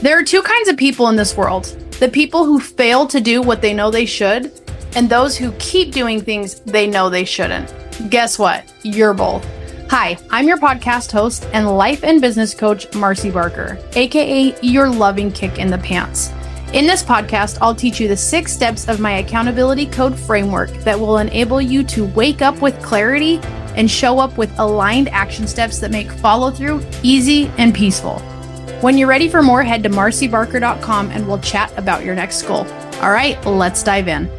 There are two kinds of people in this world. The people who fail to do what they know they should, and those who keep doing things they know they shouldn't. Guess what? You're both. Hi, I'm your podcast host and life and business coach, Marcy Barker, aka your loving kick in the pants. In this podcast, I'll teach you the 6 steps of my accountability code framework that will enable you to wake up with clarity and show up with aligned action steps that make follow through easy and peaceful. When you're ready for more, head to marcybarker.com and we'll chat about your next goal. All right, let's dive in.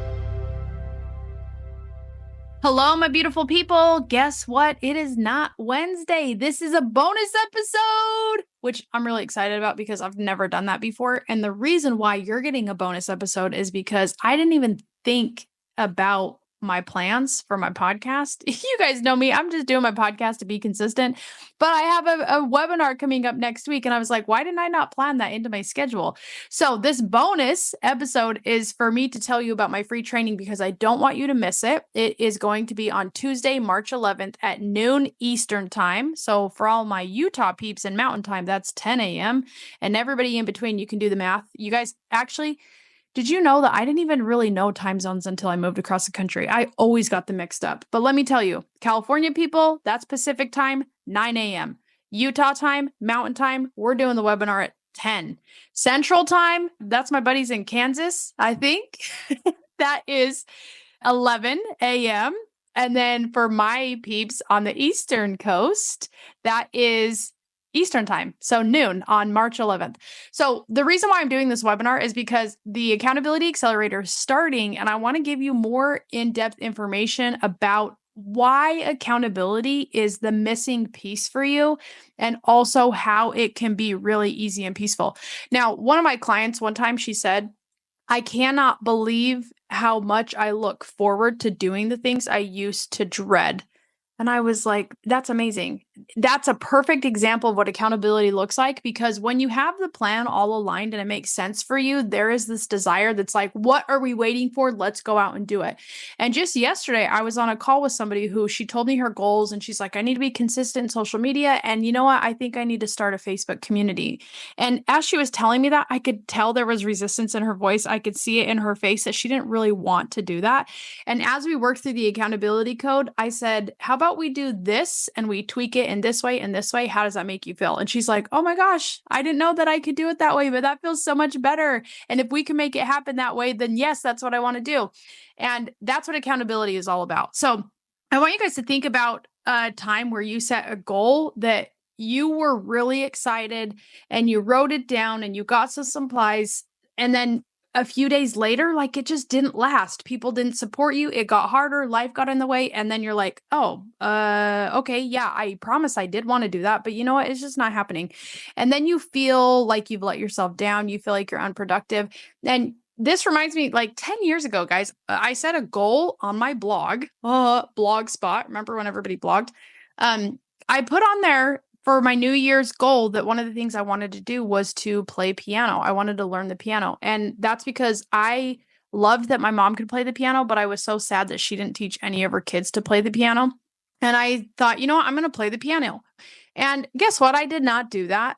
Hello, my beautiful people. Guess what? It is not Wednesday. This is a bonus episode, which I'm really excited about because I've never done that before. And the reason why you're getting a bonus episode is because I didn't even think about my plans for my podcast. You guys know me. I'm just doing my podcast to be consistent, but I have a webinar coming up next week. And I was like, why didn't I not plan that into my schedule? So this bonus episode is for me to tell you about my free training because I don't want you to miss it. It is going to be on Tuesday, March 11th at noon Eastern time. So for all my Utah peeps in Mountain Time, that's 10 a.m. And everybody in between, you can do the math. You guys actually, did you know that I didn't even really know time zones until I moved across the country? I always got them mixed up. But let me tell you, California people, that's Pacific time, 9 a.m. Utah time, Mountain time, we're doing the webinar at 10. Central time, that's my buddies in Kansas, I think. That is 11 a.m. And then for my peeps on the Eastern Coast, that is Eastern time, so noon on March 11th. So the reason why I'm doing this webinar is because the Accountability Accelerator is starting, and I want to give you more in-depth information about why accountability is the missing piece for you, and also how it can be really easy and peaceful. Now, one of my clients, one time she said, I cannot believe how much I look forward to doing the things I used to dread. And I was like, that's amazing. That's a perfect example of what accountability looks like, because when you have the plan all aligned and it makes sense for you, there is this desire that's like, what are we waiting for? Let's go out and do it. And just yesterday, I was on a call with somebody who she told me her goals, and she's like, I need to be consistent in social media. And you know what? I think I need to start a Facebook community. And as she was telling me that, I could tell there was resistance in her voice. I could see it in her face that she didn't really want to do that. And as we worked through the accountability code, I said, how about we do this and we tweak it in this way and this way? How does that make you feel? And she's like, oh my gosh, I didn't know that I could do it that way, but that feels so much better. And if we can make it happen that way, then yes, that's what I want to do. And that's what accountability is all about. So I want you guys to think about a time where you set a goal that you were really excited and you wrote it down and you got some supplies, and then a few days later, like it just didn't last. People didn't support you. It got harder. Life got in the way. And then you're like, oh, okay. Yeah, I promise I did want to do that, but you know what? It's just not happening. And then you feel like you've let yourself down. You feel like you're unproductive. And this reminds me, like 10 years ago, guys, I set a goal on my blog, Blogspot. Remember when everybody blogged? I put on there for my New Year's goal that one of the things I wanted to do was to play piano. I wanted to learn the piano. And that's because I loved that my mom could play the piano, but I was so sad that she didn't teach any of her kids to play the piano. And I thought, you know what? I'm going to play the piano. And guess what? I did not do that.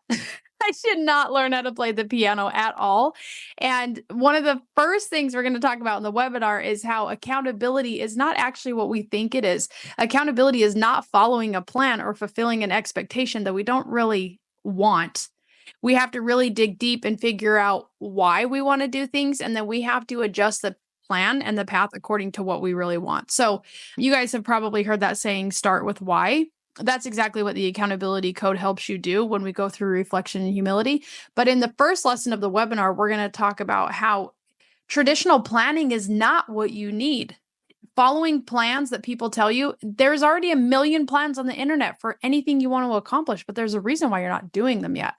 I did not learn how to play the piano at all. And one of the first things we're going to talk about in the webinar is how accountability is not actually what we think it is. Accountability is not following a plan or fulfilling an expectation that we don't really want. We have to really dig deep and figure out why we want to do things. And then we have to adjust the plan and the path according to what we really want. So you guys have probably heard that saying, start with why. That's exactly what the accountability code helps you do when we go through reflection and humility. But in the first lesson of the webinar, we're going to talk about how traditional planning is not what you need. Following plans that people tell you, there's already a million plans on the internet for anything you want to accomplish, but there's a reason why you're not doing them yet.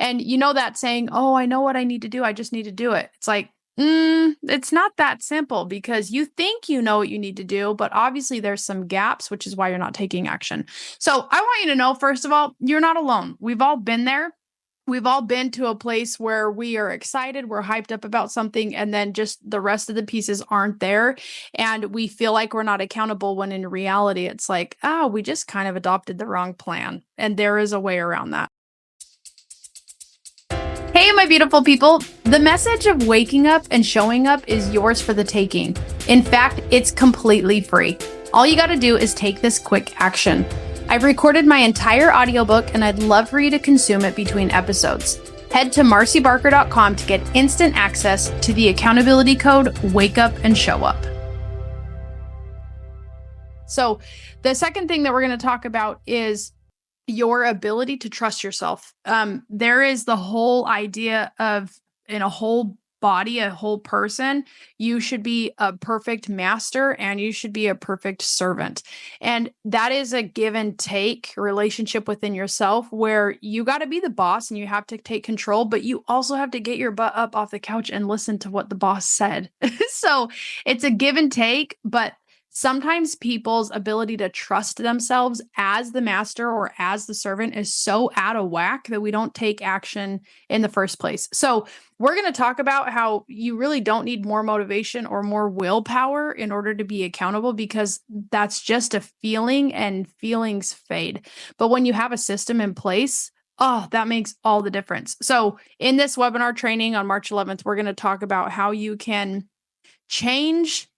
And you know that saying, oh, I know what I need to do. I just need to do it. It's like, it's not that simple, because you think you know what you need to do, but obviously there's some gaps, which is why you're not taking action. So I want you to know, first of all, you're not alone. We've all been there. We've all been to a place where we are excited, we're hyped up about something, and then just the rest of the pieces aren't there. And we feel like we're not accountable, when in reality, it's like, we just kind of adopted the wrong plan. And there is a way around that. Hey, my beautiful people. The message of waking up and showing up is yours for the taking. In fact, it's completely free. All you got to do is take this quick action. I've recorded my entire audiobook and I'd love for you to consume it between episodes. Head to marcybarker.com to get instant access to the accountability code Wake Up and Show Up. So the second thing that we're going to talk about is your ability to trust yourself. There is the whole idea of in a whole body, a whole person, you should be a perfect master and you should be a perfect servant. And that is a give and take relationship within yourself where you got to be the boss and you have to take control, but you also have to get your butt up off the couch and listen to what the boss said. So it's a give and take, but sometimes people's ability to trust themselves as the master or as the servant is so out of whack that we don't take action in the first place. So we're going to talk about how you really don't need more motivation or more willpower in order to be accountable, because that's just a feeling and feelings fade. But when you have a system in place, oh, that makes all the difference. So in this webinar training on March 11th, we're going to talk about how you can change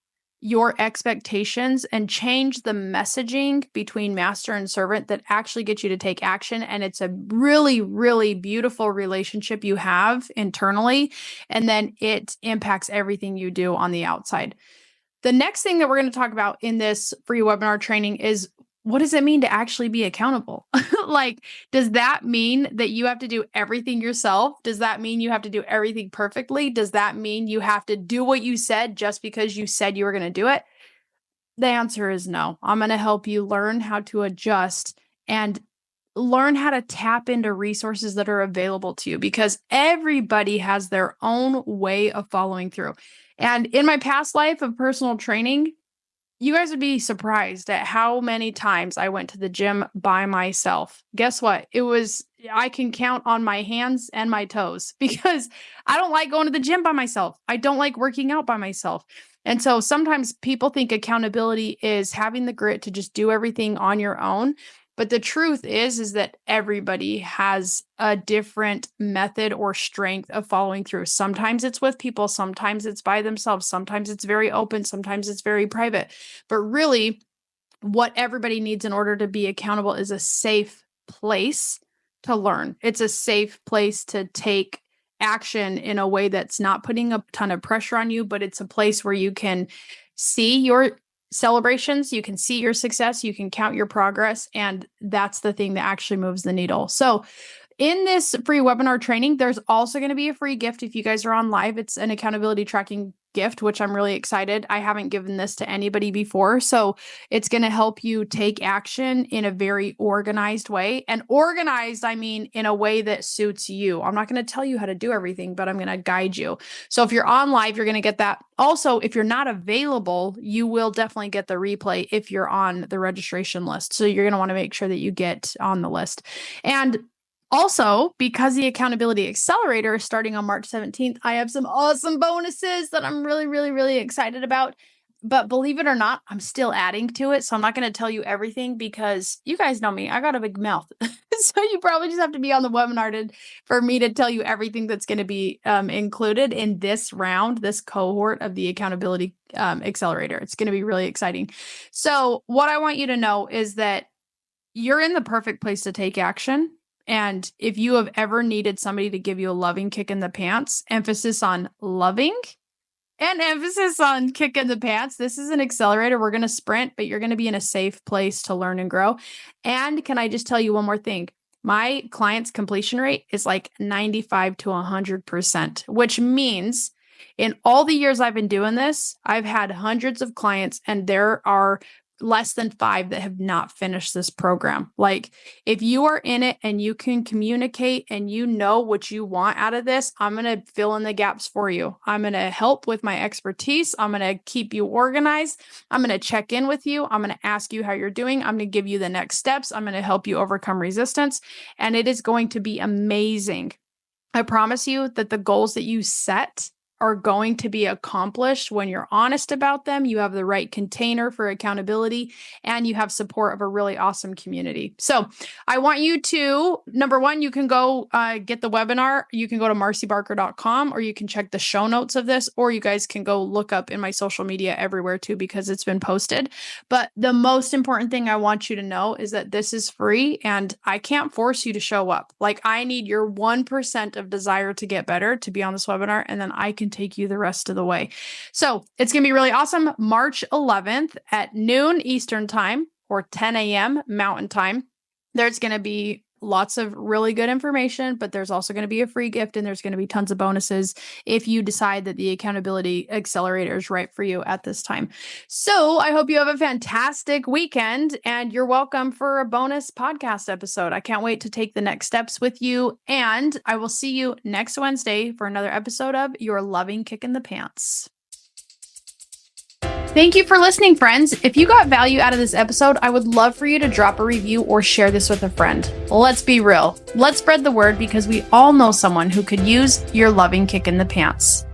your expectations and change the messaging between master and servant that actually gets you to take action. And it's a really, really beautiful relationship you have internally. And then it impacts everything you do on the outside. The next thing that we're going to talk about in this free webinar training is, what does it mean to actually be accountable? Like, does that mean that you have to do everything yourself? Does that mean you have to do everything perfectly? Does that mean you have to do what you said just because you said you were going to do it? The answer is no. I'm going to help you learn how to adjust and learn how to tap into resources that are available to you, because everybody has their own way of following through. And in my past life of personal training, you guys would be surprised at how many times I went to the gym by myself. Guess what? I can count on my hands and my toes because I don't like going to the gym by myself. I don't like working out by myself. And so sometimes people think accountability is having the grit to just do everything on your own. But the truth is that everybody has a different method or strength of following through. Sometimes it's with people, sometimes it's by themselves, sometimes it's very open, sometimes it's very private. But really, what everybody needs in order to be accountable is a safe place to learn. It's a safe place to take action in a way that's not putting a ton of pressure on you, but it's a place where you can see your celebrations, you can see your success, you can count your progress, and that's the thing that actually moves the needle. So in this free webinar training, there's also going to be a free gift if you guys are on live. It's an accountability tracking gift, which I'm really excited. I haven't given this to anybody before. So it's going to help you take action in a very organized way. And organized, I mean, in a way that suits you. I'm not going to tell you how to do everything, but I'm going to guide you. So if you're on live, you're going to get that. Also, if you're not available, you will definitely get the replay if you're on the registration list. So you're going to want to make sure that you get on the list. And also, because the Accountability Accelerator is starting on March 17th, I have some awesome bonuses that I'm really, really, really excited about. But believe it or not, I'm still adding to it. So I'm not going to tell you everything because you guys know me. I got a big mouth. So you probably just have to be on the webinar for me to tell you everything that's going to be included in this round, this cohort of the Accountability Accelerator. It's going to be really exciting. So what I want you to know is that you're in the perfect place to take action. And if you have ever needed somebody to give you a loving kick in the pants, emphasis on loving and emphasis on kick in the pants, this is an accelerator. We're going to sprint, but you're going to be in a safe place to learn and grow. And can I just tell you one more thing? My clients' completion rate is like 95 to 100%, which means in all the years I've been doing this, I've had hundreds of clients, and there are less than 5 that have not finished this program. Like, if you are in it and you can communicate and you know what you want out of this, I'm going to fill in the gaps for you. I'm going to help with my expertise. I'm going to keep you organized. I'm going to check in with you. I'm going to ask you how you're doing. I'm going to give you the next steps. I'm going to help you overcome resistance. And it is going to be amazing. I promise you that the goals that you set are going to be accomplished when you're honest about them, you have the right container for accountability, and you have support of a really awesome community. So I want you to, number one, you can go get the webinar. You can go to marcybarker.com, or you can check the show notes of this, or you guys can go look up in my social media everywhere too, because it's been posted. But the most important thing I want you to know is that this is free, and I can't force you to show up. Like, I need your 1% of desire to get better to be on this webinar, and then I can take you the rest of the way. So it's going to be really awesome. March 11th at noon Eastern time, or 10 a.m. Mountain time. There's going to be lots of really good information, but there's also going to be a free gift, and there's going to be tons of bonuses if you decide that the Accountability Accelerator is right for you at this time. So I hope you have a fantastic weekend, and you're welcome for a bonus podcast episode. I can't wait to take the next steps with you, and I will see you next Wednesday for another episode of Your Loving Kick in the Pants. Thank you for listening, friends. If you got value out of this episode, I would love for you to drop a review or share this with a friend. Let's be real. Let's spread the word, because we all know someone who could use your loving kick in the pants.